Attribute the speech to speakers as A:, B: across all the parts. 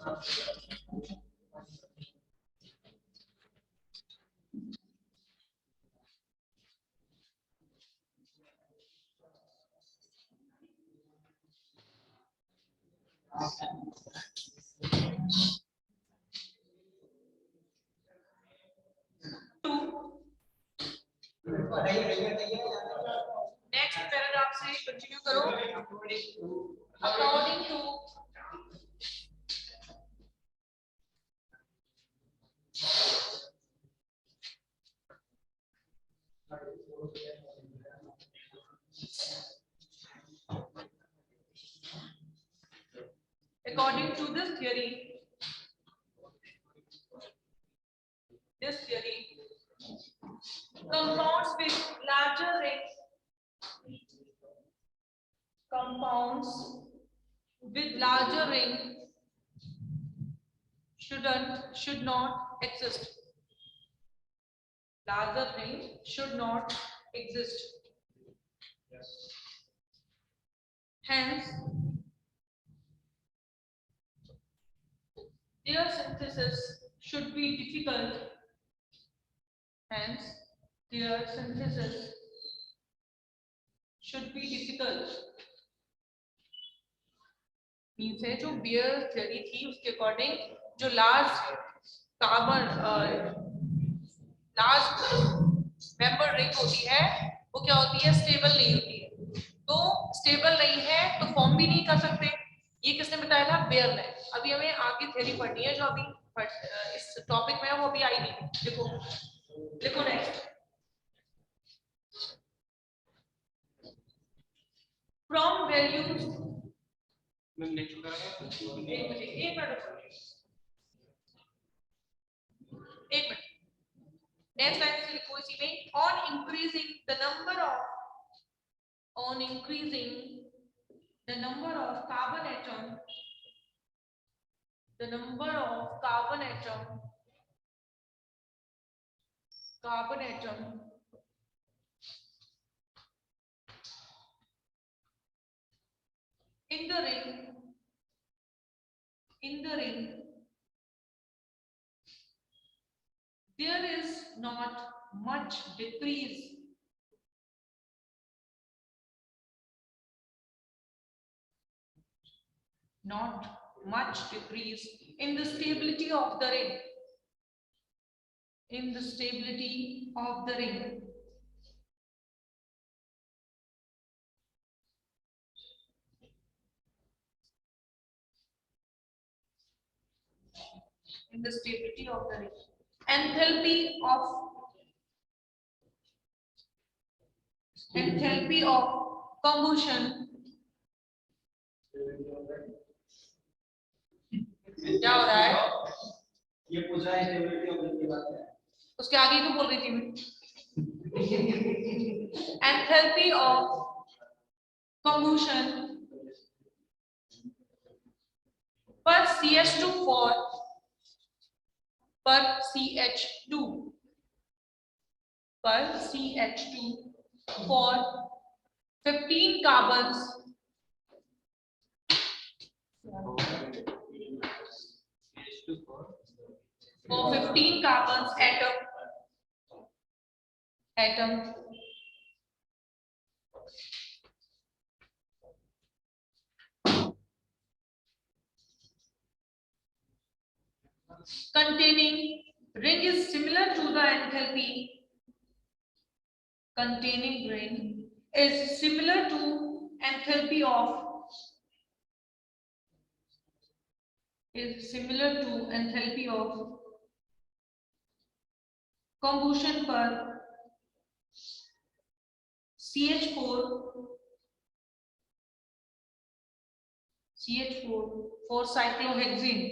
A: Next paragraph से continue करो. According to according to this theory, compounds with larger rings should not exist. Larger ring should not exist. Hence, their synthesis should be difficult. Hence, their synthesis should be difficult. Means है जो beer theory थी उसके according जो large member ring होती है वो क्या होती है, स्टेबल नहीं होती है. तो स्टेबल नहीं है तो फॉर्म भी नहीं कर सकते. ये किसने बताया था, बियर ने. अभी हमें आगे थ्योरी पढ़नी है जो अभी इस टॉपिक में है, वो अभी आई नहीं. देखो नेक्स्ट. फ्रॉम वैल्यूज एक मिनट नेक्स्ट लाइन से लिखो इसी में. On increasing the number of carbon atom in the ring there is not much decrease in the stability of the ring. In the stability of the ring. Enthalpy of combustion क्या हो रहा है, ये पूछ रहा है स्टेबिलिटी ऑफ ring की बात है. उसके आगे ही तो बोल रही थी मैं. Enthalpy of combustion per CH2 for 15 carbons atom containing ring is similar to the enthalpy containing ring is similar to enthalpy of combustion per CH4 for cyclohexene.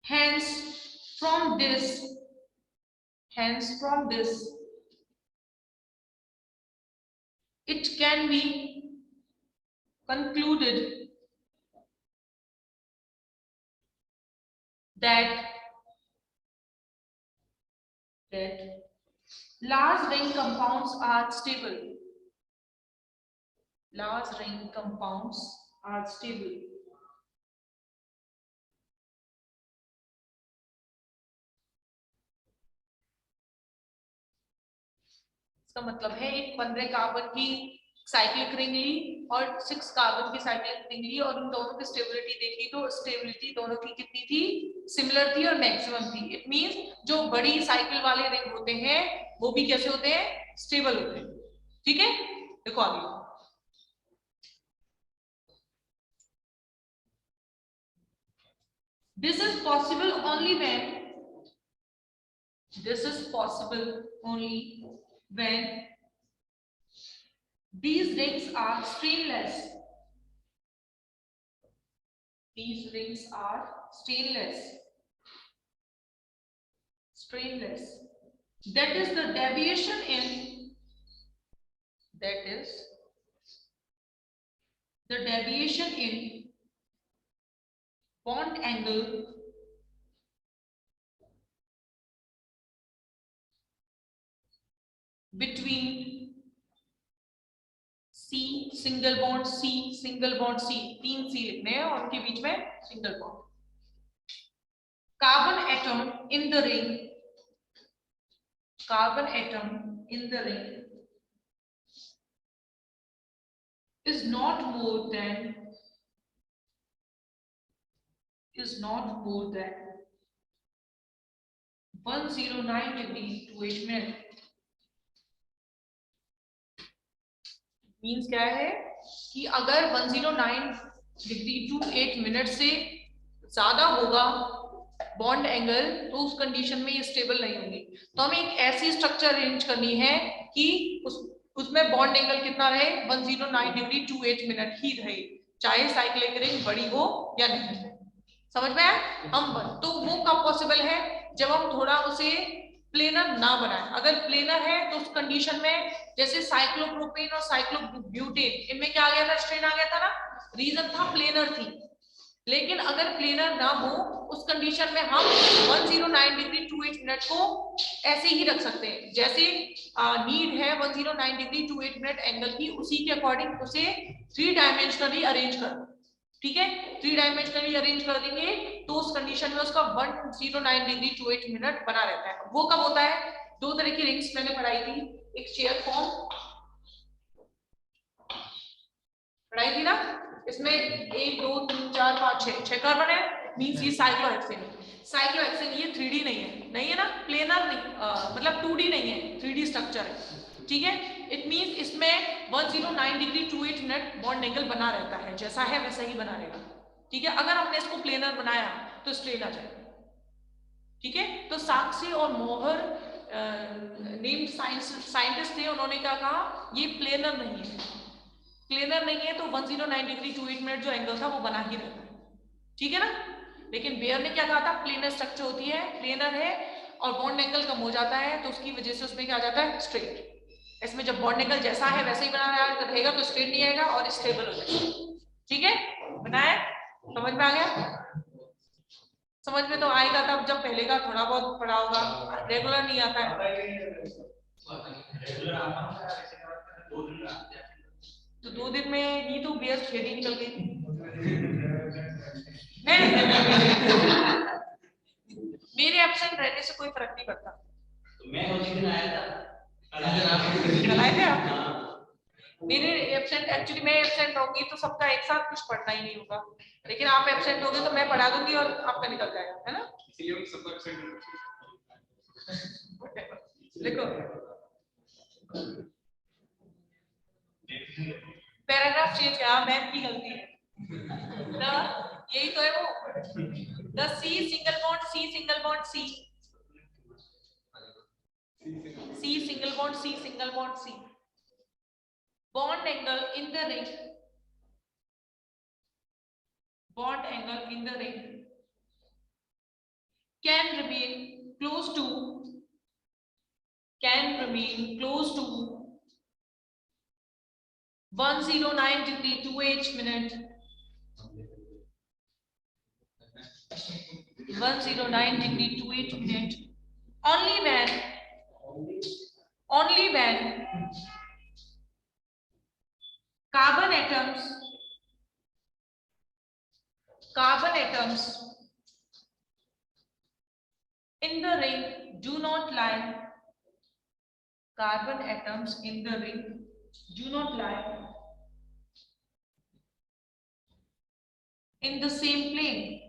A: Hence from this it can be concluded that Large ring compounds are stable. Large ring compounds are stable. इसका मतलब है एक 15 carbon की cyclic ring ली और 6 carbon की cyclic ring ली और उन दोनों की स्टेबिलिटी देखी तो स्टेबिलिटी दोनों की कितनी थी, सिमिलर थी और मैक्सिमम थी। इट मींस जो बड़ी साइकिल वाले रिंग होते हैं वो भी कैसे होते हैं, स्टेबल होते हैं। ठीक है, देखो आगे। This is possible only when these rings are stainless. These rings are stainless. That is the deviation in bond angle between C single bond C, तीन C लिखने हैं और उनके बीच में single bond. Carbon atom in the ring is not more than 109 degree to 8 minute। Means क्या है कि अगर 109 डिग्री टू 8 मिनट से ज्यादा होगा बॉन्ड एंगल तो उस कंडीशन में ये स्टेबल नहीं होंगी। तो हमें एक ऐसी स्ट्रक्चर अरेंज करनी है कि उसमें बॉन्ड एंगल कितना रहे, 109 डिग्री टू 8 मिनट ही रहे, चाहे साइक्लिक रिंग बड़ी हो या नहीं। समझ में आया? तो वो कब पॉसिबल है, जब हम थोड़ा उसे प्लेनर ना बनाए। अगर प्लेनर है तो उस कंडीशन में जैसे साइक्लोप्रोपेन और साइक्लोब्यूटेन, इनमें क्या आ गया था, स्ट्रेन आ गया था ना, रीजन था प्लेनर थी। लेकिन अगर प्लेनर ना हो उस कंडीशन में हम 109 डिग्री टू 8 मिनट को ऐसे ही रख सकते हैं, जैसे नीड है 109 डिग्री टू 8 मिनट एंगल की, उसी के अकॉर्डिंग उसे 3 डायमेंशनली अरेंज कर। ठीक है, 3 डायमेंशनली अरेंज कर देंगे तो उस कंडीशन में उसका 109 डिग्री टू 8 मिनट बना रहता है। वो कब होता है, दो तरह की रिंग्स मैंने पढ़ाई थी, एक चेयर फॉर्म पढ़ाई थी ना, इसमें 1 2 3 4 5 6 कार्बन है, मींस ये साइक्लोहेक्सेन ये 3D नहीं है ना, प्लेनर नहीं, मतलब 2D नहीं है, 3D स्ट्रक्चर है। ठीक है, इट मींस इसमें 109 degree to 8 minute bond angle बना रहता है, जैसा है वैसा ही बना रहेगा। ठीक है, अगर हमने इसको प्लेनर बनाया तो स्ट्रेट आ जाएगा। ठीक है, तो साक्षी और मोहर नेम्ड साइंटिस्ट थे, उन्होंने क्या कहा, ये प्लेनर नहीं है तो 109 डिग्री टू 8 मिनट जो एंगल था वो बना ही रहता है। ठीक है ना, लेकिन बेयर ने क्या कहा था, प्लेनर स्ट्रक्चर होती है, प्लेनर है और बॉन्ड एंगल कम हो जाता है तो उसकी वजह से उसमें क्या आ जाता है, स्ट्रेट। इसमें जब बॉन्ड एंगल जैसा है वैसे ही बना रहेगा तो स्ट्रेट नहीं आएगा और स्टेबल हो जाएगा। ठीक है, बनाए, समझ में आ गया? समझ में तो आएगा तब जब पहले का थोड़ा बहुत पढ़ा होगा, रेगुलर नहीं आता है। तो 2 दिन में ही तो बेयर खेती निकल गई थी। मेरे एब्सेंट रहने से कोई फर्क नहीं पड़ता। तो मैं उसी दिन आया था, कल आए थे आप? मेरे एब्सेंट, एक्चुअली मैं एब्सेंट होंगी तो सबका एक साथ कुछ पढ़ना ही नहीं होगा, लेकिन आप एब्सेंट होगे तो मैं पढ़ा दूंगी और आपका निकल जाएगा, है ना? इसलिए सबका एब्सेंट। देखो पैराग्राफ चेंज किया, मैथ की गलती है। यही तो है वो, the C single bond C single bond C single bond C bond angle in the ring can remain close to 109 degree to 8 minute 109 degree to 8 minute only when only when carbon atoms in the ring do not lie. Carbon atoms in the ring do not lie in the same plane.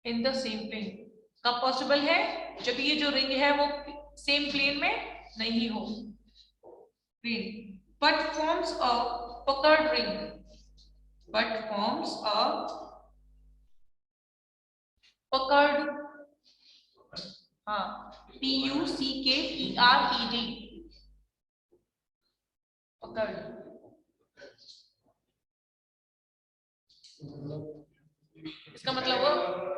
A: In the same plane कब possible है? जब ये जो ring है वो same plane में नहीं हो. Plane, but forms a puckered ring. But forms a puckered, हाँ, Puckered, puckered. इसका मतलब हुआ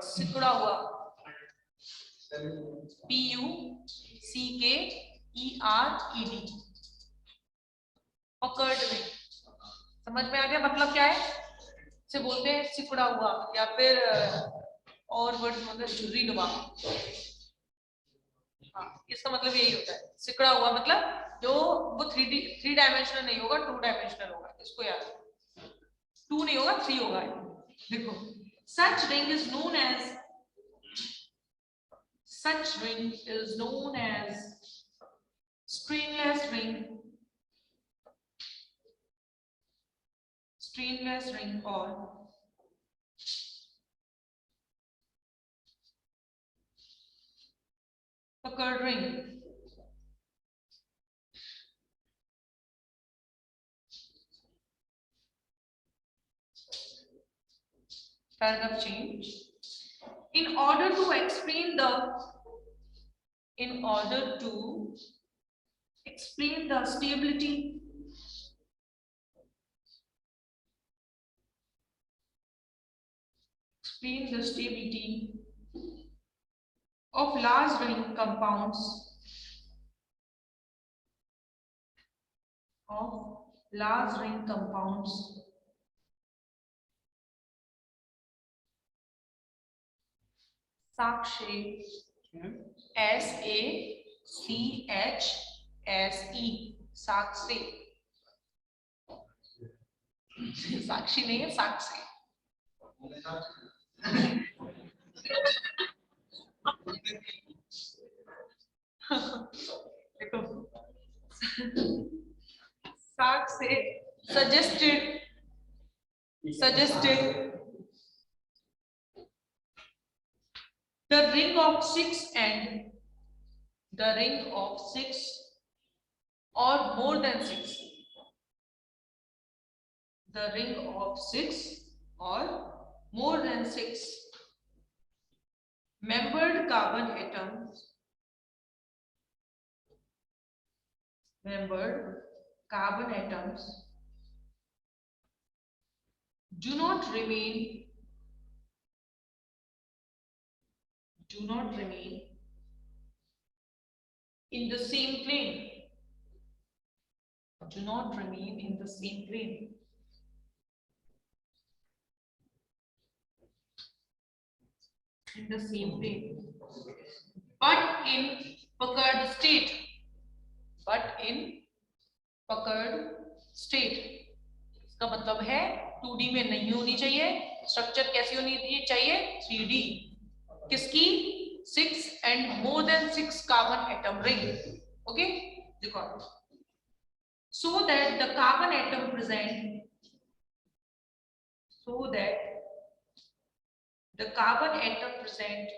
A: सिकुड़ा हुआ. Puckered, पकड़ में. समझ में आ गया मतलब क्या है? से बोलते हैं सिकुड़ा हुआ या फिर और वर्ड मतलब झुर्री नुमा. हाँ, इसका मतलब यही होता है सिकुड़ा हुआ, मतलब जो वो थ्री डायमेंशनल नहीं होगा, टू डायमेंशनल होगा. इसको याद, टू नहीं होगा, थ्री होगा. देखो, such ring is known as stainless ring or puckered ring. Paragraph change. In order to explain the stability of large ring compounds Sakshi, SACHSE, Sakshi. साक्षी नहीं है, साक्षी. देखो, साक्षी suggested the ring of six or more than six. The ring of six or more than six membered carbon atoms do not remain in the same plane. Do not remain in the same plane. But in puckered state. इसका मतलब है 2D में नहीं होनी चाहिए. Structure कैसी होनी चाहिए? 3D. किसकी? 6 and more than 6 carbon atom ring. Okay, देखो, so that the carbon atom present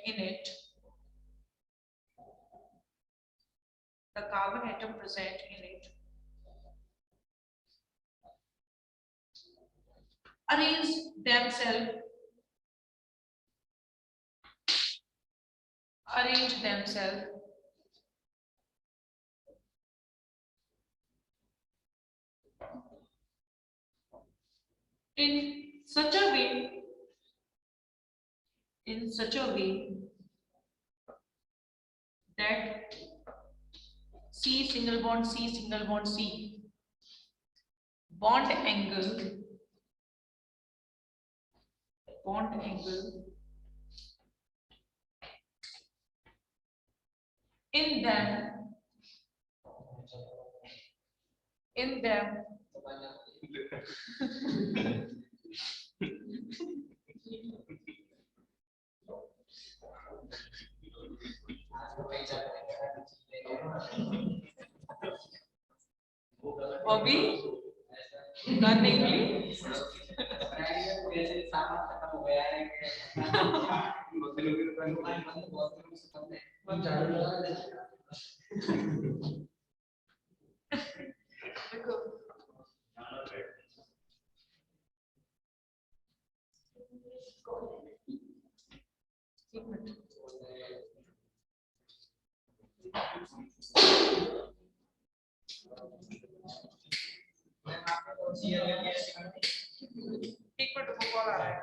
A: in it arrange themselves in such a way that C single bond C bond angle in them in them. Hobby, gun English. एक minute रुको, call आ रहा है।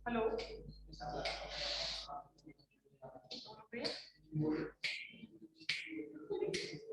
A: Hello.